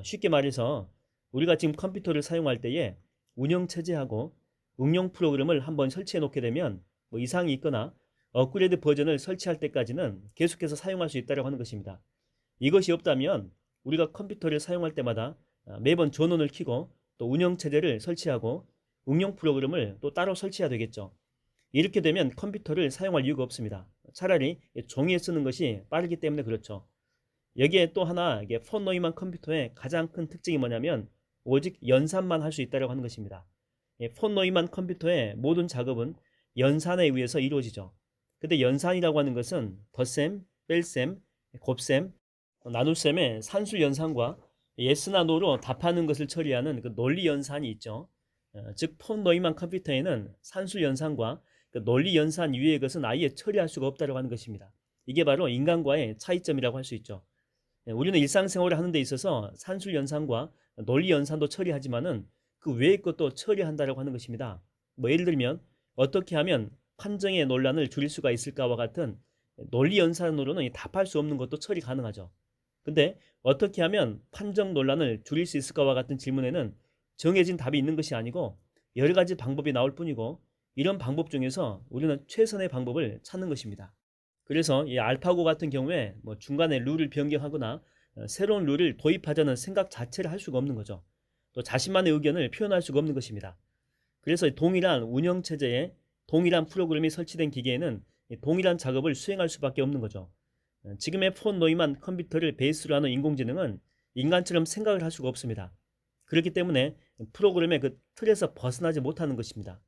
쉽게 말해서 우리가 지금 컴퓨터를 사용할 때에 운영 체제하고 응용 프로그램을 한번 설치해 놓게 되면 뭐 이상이 있거나 업그레이드 버전을 설치할 때까지는 계속해서 사용할 수 있다고 하는 것입니다. 이것이 없다면 우리가 컴퓨터를 사용할 때마다 매번 전원을 켜고 또 운영 체제를 설치하고 응용 프로그램을 또 따로 설치해야 되겠죠. 이렇게 되면 컴퓨터를 사용할 이유가 없습니다. 차라리 종이에 쓰는 것이 빠르기 때문에 그렇죠. 여기에 또 하나 이게 폰 노이만 컴퓨터의 가장 큰 특징이 뭐냐면 오직 연산만 할 수 있다고 하는 것입니다. 폰 노이만 컴퓨터의 모든 작업은 연산에 의해서 이루어지죠. 근데 연산이라고 하는 것은 덧셈, 뺄셈, 곱셈, 나눗셈의 산술 연산과 예스나 노로 답하는 것을 처리하는 그 논리 연산이 있죠. 즉 폰 노이만 컴퓨터에는 산술 연산과 그 논리 연산 이외의 것은 아예 처리할 수가 없다고 하는 것입니다. 이게 바로 인간과의 차이점이라고 할 수 있죠. 우리는 일상생활을 하는 데 있어서 산술 연산과 논리 연산도 처리하지만은 그 외의 것도 처리한다라고 하는 것입니다. 뭐 예를 들면 어떻게 하면 판정의 논란을 줄일 수가 있을까와 같은 논리 연산으로는 답할 수 없는 것도 처리 가능하죠. 근데 어떻게 하면 판정 논란을 줄일 수 있을까와 같은 질문에는 정해진 답이 있는 것이 아니고 여러 가지 방법이 나올 뿐이고 이런 방법 중에서 우리는 최선의 방법을 찾는 것입니다. 그래서 이 알파고 같은 경우에 뭐 중간에 룰을 변경하거나 새로운 룰을 도입하자는 생각 자체를 할 수가 없는 거죠. 또 자신만의 의견을 표현할 수가 없는 것입니다. 그래서 동일한 운영 체제에 동일한 프로그램이 설치된 기계에는 동일한 작업을 수행할 수밖에 없는 거죠. 지금의 폰 노이만 컴퓨터를 베이스로 하는 인공지능은 인간처럼 생각을 할 수가 없습니다. 그렇기 때문에 프로그램의 그 틀에서 벗어나지 못하는 것입니다.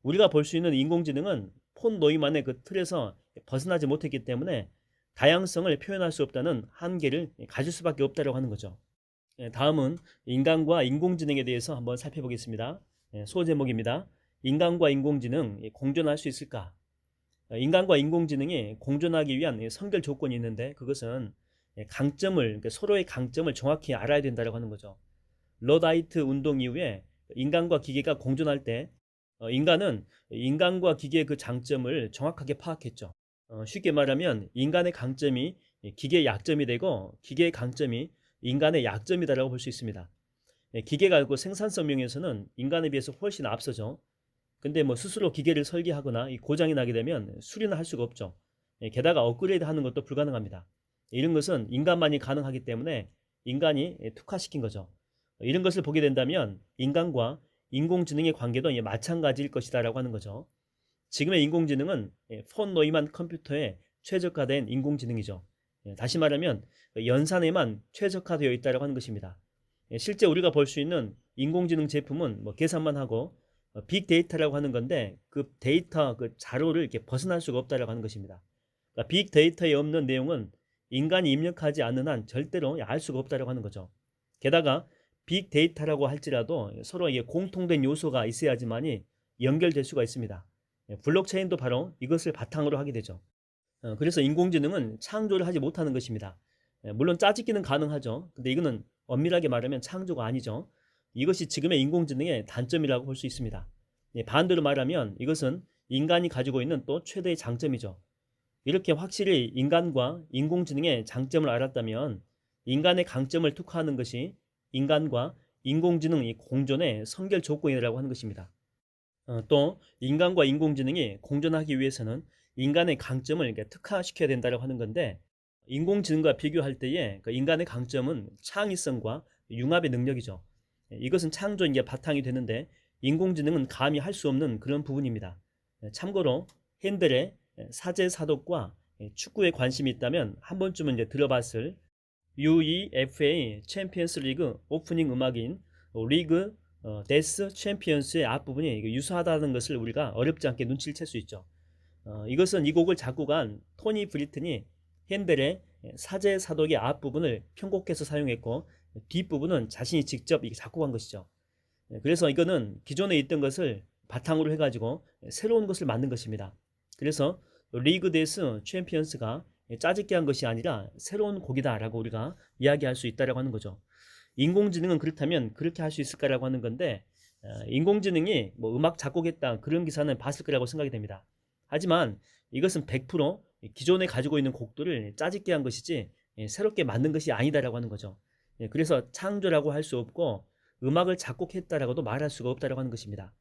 우리가 볼 수 있는 인공지능은 폰 노이만의 그 틀에서 벗어나지 못했기 때문에 다양성을 표현할 수 없다는 한계를 가질 수밖에 없다고 하는 거죠. 다음은 인간과 인공지능에 대해서 한번 살펴보겠습니다. 소제목입니다. 인간과 인공지능 공존할 수 있을까? 인간과 인공지능이 공존하기 위한 선결 조건이 있는데 그것은 강점을 그러니까 서로의 강점을 정확히 알아야 된다고 하는 거죠. 러다이트 운동 이후에 인간과 기계가 공존할 때 인간은 인간과 기계의 그 장점을 정확하게 파악했죠. 쉽게 말하면 인간의 강점이 기계의 약점이 되고 기계의 강점이 인간의 약점이다라고 볼 수 있습니다. 기계가 그 생산성 면에서는 인간에 비해서 훨씬 앞서죠. 근데 뭐 스스로 기계를 설계하거나 이 고장이 나게 되면 수리는 할 수가 없죠. 게다가 업그레이드 하는 것도 불가능합니다. 이런 것은 인간만이 가능하기 때문에 인간이 특화시킨 거죠. 이런 것을 보게 된다면 인간과 인공지능의 관계도 마찬가지일 것이다라고 하는 거죠. 지금의 인공지능은 폰 노이만 컴퓨터에 최적화된 인공지능이죠. 다시 말하면 연산에만 최적화되어 있다고 하는 것입니다. 실제 우리가 볼 수 있는 인공지능 제품은 뭐 계산만 하고 빅데이터라고 하는 건데 그 데이터 그 자료를 이렇게 벗어날 수가 없다라고 하는 것입니다. 그러니까 빅데이터에 없는 내용은 인간이 입력하지 않는 한 절대로 알 수가 없다라고 하는 거죠. 게다가 빅데이터라고 할지라도 서로 이게 공통된 요소가 있어야지만이 연결될 수가 있습니다. 블록체인도 바로 이것을 바탕으로 하게 되죠. 그래서 인공지능은 창조를 하지 못하는 것입니다. 물론 짜집기는 가능하죠. 근데 이거는 엄밀하게 말하면 창조가 아니죠. 이것이 지금의 인공지능의 단점이라고 볼 수 있습니다. 반대로 말하면 이것은 인간이 가지고 있는 또 최대의 장점이죠. 이렇게 확실히 인간과 인공지능의 장점을 알았다면 인간의 강점을 특화하는 것이 인간과 인공지능 이 공존의 선결 조건이라고 하는 것입니다. 또 인간과 인공지능이 공존하기 위해서는 인간의 강점을 특화시켜야 된다고 하는 건데 인공지능과 비교할 때에 그 인간의 강점은 창의성과 융합의 능력이죠. 이것은 창조의 바탕이 되는데 인공지능은 감히 할 수 없는 그런 부분입니다. 참고로 핸델의 사제사독과 축구에 관심이 있다면 한 번쯤은 들어봤을 UEFA 챔피언스 리그 오프닝 음악인 리그 데스 챔피언스의 앞부분이 유사하다는 것을 우리가 어렵지 않게 눈치를 챌 수 있죠. 이것은 이 곡을 작곡한 토니 브리튼이 핸델의 사제 사독의 앞부분을 편곡해서 사용했고 뒷부분은 자신이 직접 작곡한 것이죠. 그래서 이거는 기존에 있던 것을 바탕으로 해가지고 새로운 것을 만든 것입니다. 그래서 리그 데스 챔피언스가 짜집게 한 것이 아니라 새로운 곡이다라고 우리가 이야기할 수 있다라고 하는 거죠. 인공지능은 그렇다면 그렇게 할 수 있을까라고 하는 건데 인공지능이 뭐 음악 작곡했다 그런 기사는 봤을 거라고 생각이 됩니다. 하지만 이것은 100% 기존에 가지고 있는 곡들을 짜집게 한 것이지 새롭게 만든 것이 아니다라고 하는 거죠. 그래서 창조라고 할 수 없고 음악을 작곡했다라고도 말할 수가 없다라고 하는 것입니다.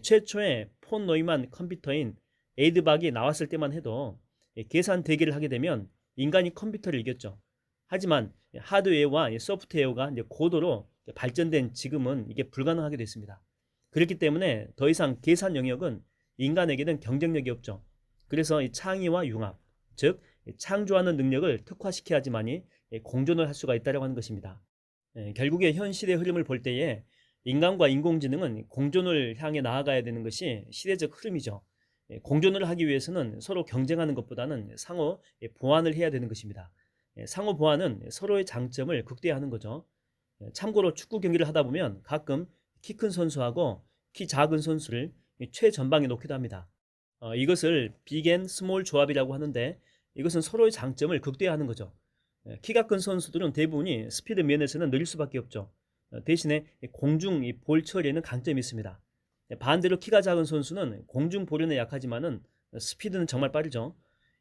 최초의 폰 노이만 컴퓨터인 에이드박이 나왔을 때만 해도 계산 대기를 하게 되면 인간이 컴퓨터를 이겼죠. 하지만 하드웨어와 소프트웨어가 이제 고도로 발전된 지금은 이게 불가능하게 됐습니다. 그렇기 때문에 더 이상 계산 영역은 인간에게는 경쟁력이 없죠. 그래서 이 창의와 융합, 즉 창조하는 능력을 특화시켜야지만이 공존을 할 수가 있다고 하는 것입니다. 결국에 현 시대의 흐름을 볼 때에 인간과 인공지능은 공존을 향해 나아가야 되는 것이 시대적 흐름이죠. 공존을 하기 위해서는 서로 경쟁하는 것보다는 상호 보완을 해야 되는 것입니다. 상호 보완은 서로의 장점을 극대화하는 거죠. 참고로 축구 경기를 하다 보면 가끔 키 큰 선수하고 키 작은 선수를 최전방에 놓기도 합니다. 이것을 빅 앤 스몰 조합이라고 하는데 이것은 서로의 장점을 극대화하는 거죠. 키가 큰 선수들은 대부분이 스피드 면에서는 느릴 수밖에 없죠. 대신에 공중 볼 처리에는 강점이 있습니다. 반대로 키가 작은 선수는 공중 볼에는 약하지만은 스피드는 정말 빠르죠.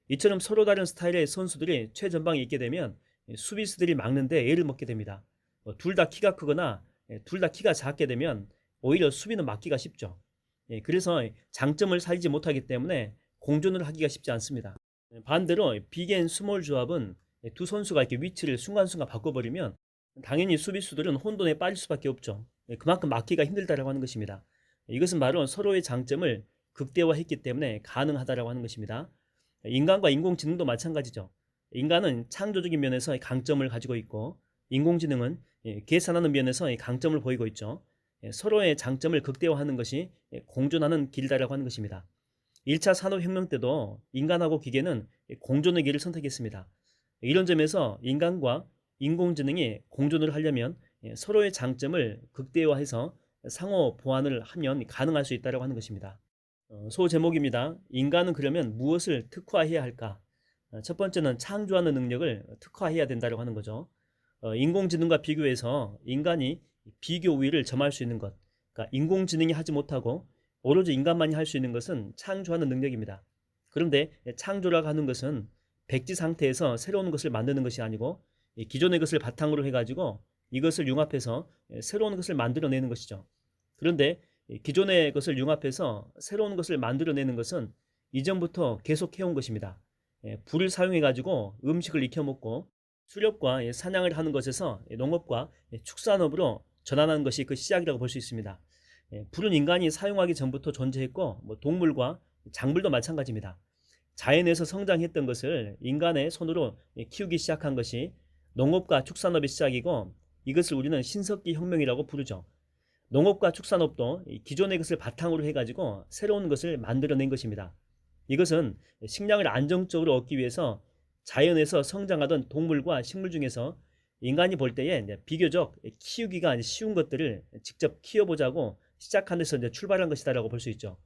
이처럼 서로 다른 스타일의 선수들이 최전방에 있게 되면 수비수들이 막는데 애를 먹게 됩니다. 둘 다 키가 크거나 둘 다 키가 작게 되면 오히려 수비는 막기가 쉽죠. 그래서 장점을 살리지 못하기 때문에 공존을 하기가 쉽지 않습니다. 반대로 빅 앤 스몰 조합은 두 선수가 이렇게 위치를 순간순간 바꿔버리면 당연히 수비수들은 혼돈에 빠질 수밖에 없죠. 그만큼 막기가 힘들다라고 하는 것입니다. 이것은 바로 서로의 장점을 극대화했기 때문에 가능하다라고 하는 것입니다. 인간과 인공지능도 마찬가지죠. 인간은 창조적인 면에서 강점을 가지고 있고 인공지능은 계산하는 면에서 강점을 보이고 있죠. 서로의 장점을 극대화하는 것이 공존하는 길이라고 하는 것입니다. 1차 산업혁명 때도 인간하고 기계는 공존의 길을 선택했습니다. 이런 점에서 인간과 인공지능이 공존을 하려면 서로의 장점을 극대화해서 상호 보완을 하면 가능할 수 있다고 하는 것입니다. 소제목입니다. 인간은 그러면 무엇을 특화해야 할까? 첫 번째는 창조하는 능력을 특화해야 된다고 하는 거죠. 인공지능과 비교해서 인간이 비교 우위를 점할 수 있는 것, 그러니까 인공지능이 하지 못하고 오로지 인간만이 할 수 있는 것은 창조하는 능력입니다. 그런데 창조라고 하는 것은 백지 상태에서 새로운 것을 만드는 것이 아니고 기존의 것을 바탕으로 해가지고 이것을 융합해서 새로운 것을 만들어내는 것이죠. 그런데 기존의 것을 융합해서 새로운 것을 만들어내는 것은 이전부터 계속 해온 것입니다. 불을 사용해가지고 음식을 익혀 먹고 수렵과 사냥을 하는 것에서 농업과 축산업으로 전환하는 것이 그 시작이라고 볼 수 있습니다. 불은 인간이 사용하기 전부터 존재했고 동물과 작물도 마찬가지입니다. 자연에서 성장했던 것을 인간의 손으로 키우기 시작한 것이 농업과 축산업의 시작이고 이것을 우리는 신석기 혁명이라고 부르죠. 농업과 축산업도 기존의 것을 바탕으로 해가지고 새로운 것을 만들어낸 것입니다. 이것은 식량을 안정적으로 얻기 위해서 자연에서 성장하던 동물과 식물 중에서 인간이 볼 때에 비교적 키우기가 쉬운 것들을 직접 키워보자고 시작한 데서 출발한 것이다라고 볼 수 있죠.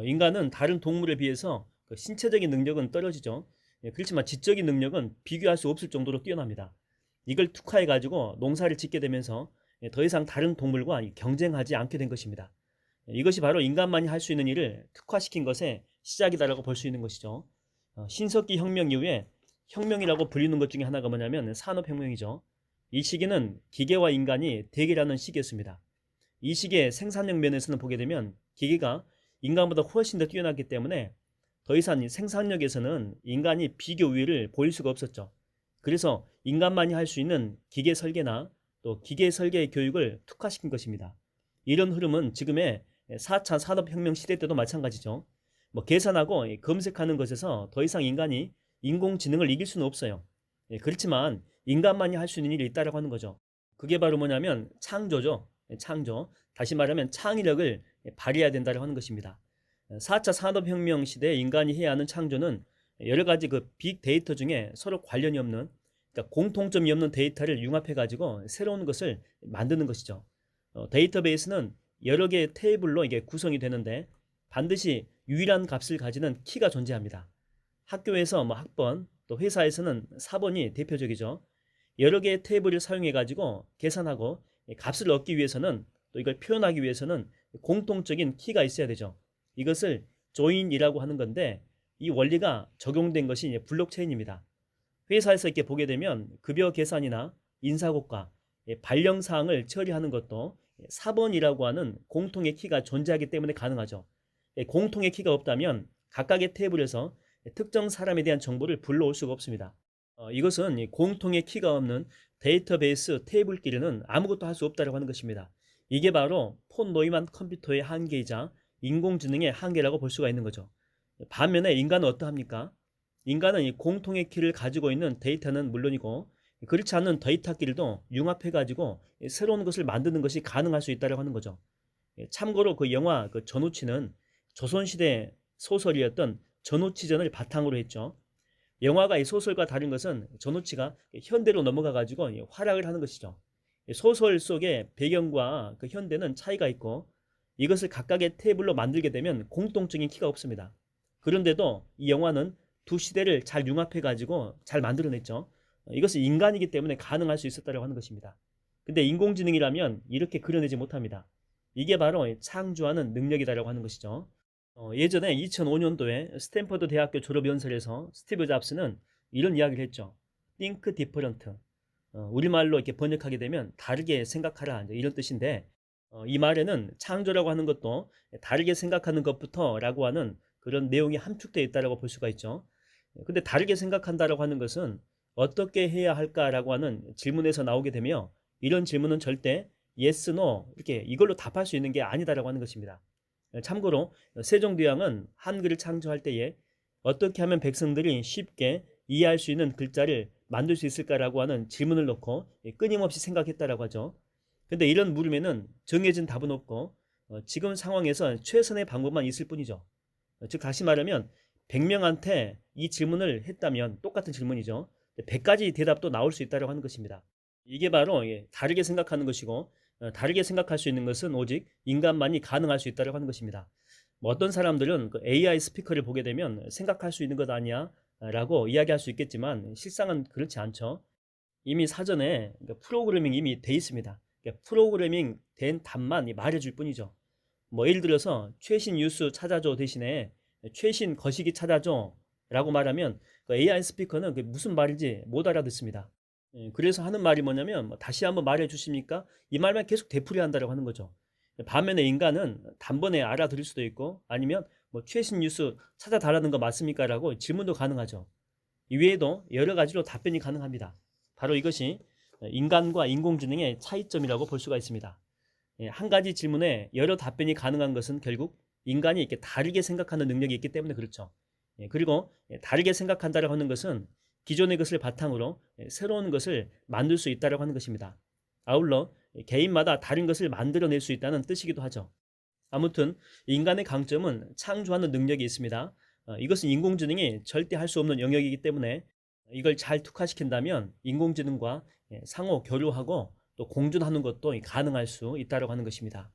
인간은 다른 동물에 비해서 신체적인 능력은 떨어지죠. 그렇지만 지적인 능력은 비교할 수 없을 정도로 뛰어납니다. 이걸 특화해 가지고 농사를 짓게 되면서 더 이상 다른 동물과 경쟁하지 않게 된 것입니다. 이것이 바로 인간만이 할 수 있는 일을 특화시킨 것의 시작이다라고 볼 수 있는 것이죠. 신석기 혁명 이후에 혁명이라고 불리는 것 중에 하나가 뭐냐면 산업혁명이죠. 이 시기는 기계와 인간이 대결하는 시기였습니다. 이 시기의 생산력 면에서는 보게 되면 기계가 인간보다 훨씬 더 뛰어났기 때문에 더 이상 생산력에서는 인간이 비교 우위를 보일 수가 없었죠. 그래서 인간만이 할 수 있는 기계 설계나 또 기계 설계의 교육을 특화시킨 것입니다. 이런 흐름은 지금의 4차 산업혁명 시대 때도 마찬가지죠. 계산하고 검색하는 것에서 더 이상 인간이 인공지능을 이길 수는 없어요. 그렇지만 인간만이 할 수 있는 일이 있다라고 하는 거죠. 그게 바로 뭐냐면 창조죠. 창조. 다시 말하면 창의력을 발휘해야 된다고 하는 것입니다. 4차 산업혁명 시대에 인간이 해야 하는 창조는 여러 가지 그 빅데이터 중에 서로 관련이 없는, 그러니까 공통점이 없는 데이터를 융합해 가지고 새로운 것을 만드는 것이죠. 데이터베이스는 여러 개의 테이블로 이게 구성이 되는데 반드시 유일한 값을 가지는 키가 존재합니다. 학교에서 학번, 또 회사에서는 사번이 대표적이죠. 여러 개의 테이블을 사용해 가지고 계산하고 값을 얻기 위해서는, 또 이걸 표현하기 위해서는 공통적인 키가 있어야 되죠. 이것을 조인이라고 하는 건데 이 원리가 적용된 것이 블록체인입니다. 회사에서 이렇게 보게 되면 급여 계산이나 인사고과 발령 사항을 처리하는 것도 사번이라고 하는 공통의 키가 존재하기 때문에 가능하죠. 공통의 키가 없다면 각각의 테이블에서 특정 사람에 대한 정보를 불러올 수가 없습니다. 이것은 공통의 키가 없는 데이터베이스 테이블끼리는 아무것도 할 수 없다고 하는 것입니다. 이게 바로 폰 노이만 컴퓨터의 한계이자 인공지능의 한계라고 볼 수가 있는 거죠. 반면에 인간은 어떠합니까? 인간은 이 공통의 키를 가지고 있는 데이터는 물론이고 그렇지 않은 데이터끼리도 융합해가지고 새로운 것을 만드는 것이 가능할 수 있다고 하는 거죠. 참고로 그 영화 그 전우치는 조선시대 소설이었던 전우치전을 바탕으로 했죠. 영화가 이 소설과 다른 것은 전우치가 현대로 넘어가 가지고 활약을 하는 것이죠. 소설 속의 배경과 그 현대는 차이가 있고 이것을 각각의 테이블로 만들게 되면 공통적인 키가 없습니다. 그런데도 이 영화는 두 시대를 잘 융합해 가지고 잘 만들어냈죠. 이것은 인간이기 때문에 가능할 수 있었다고 하는 것입니다. 근데 인공지능이라면 이렇게 그려내지 못합니다. 이게 바로 창조하는 능력이다라고 하는 것이죠. 예전에 2005년도에 스탠퍼드 대학교 졸업연설에서 스티브 잡스는 이런 이야기를 했죠. Think different. 우리말로 이렇게 번역하게 되면 다르게 생각하라, 이런 뜻인데 이 말에는 창조라고 하는 것도 다르게 생각하는 것부터 라고 하는 그런 내용이 함축되어 있다고 볼 수가 있죠. 근데 다르게 생각한다라고 하는 것은 어떻게 해야 할까라고 하는 질문에서 나오게 되며 이런 질문은 절대 yes, no 이렇게 이걸로 답할 수 있는 게 아니다라고 하는 것입니다. 참고로 세종대왕은 한글을 창조할 때에 어떻게 하면 백성들이 쉽게 이해할 수 있는 글자를 만들 수 있을까라고 하는 질문을 놓고 끊임없이 생각했다라고 하죠. 근데 이런 물음에는 정해진 답은 없고 지금 상황에서 최선의 방법만 있을 뿐이죠. 즉 다시 말하면 100명한테 이 질문을 했다면 똑같은 질문이죠. 100가지 대답도 나올 수 있다고 하는 것입니다. 이게 바로 다르게 생각하는 것이고 다르게 생각할 수 있는 것은 오직 인간만이 가능할 수 있다고 하는 것입니다. 뭐 어떤 사람들은 그 AI 스피커를 보게 되면 생각할 수 있는 것 아니야 라고 이야기할 수 있겠지만 실상은 그렇지 않죠. 이미 사전에 프로그래밍이 이미 돼 있습니다. 프로그래밍 된 답만 말해줄 뿐이죠. 뭐 예를 들어서 최신 뉴스 찾아줘 대신에 최신 거시기 찾아줘 라고 말하면 그 AI 스피커는 그게 무슨 말인지 못 알아듣습니다. 그래서 하는 말이 뭐냐면 뭐 다시 한번 말해 주십니까? 이 말만 계속 되풀이 한다고 하는 거죠. 반면에 인간은 단번에 알아들을 수도 있고 아니면 뭐 최신 뉴스 찾아달라는 거 맞습니까? 라고 질문도 가능하죠. 이외에도 여러 가지로 답변이 가능합니다. 바로 이것이 인간과 인공지능의 차이점이라고 볼 수가 있습니다. 한 가지 질문에 여러 답변이 가능한 것은 결국 인간이 이렇게 다르게 생각하는 능력이 있기 때문에 그렇죠. 그리고 다르게 생각한다고 하는 것은 기존의 것을 바탕으로 새로운 것을 만들 수 있다고 하는 것입니다. 아울러 개인마다 다른 것을 만들어낼 수 있다는 뜻이기도 하죠. 아무튼 인간의 강점은 창조하는 능력이 있습니다. 이것은 인공지능이 절대 할 수 없는 영역이기 때문에 이걸 잘 특화시킨다면 인공지능과 상호 교류하고 또 공존하는 것도 가능할 수 있다고 하는 것입니다.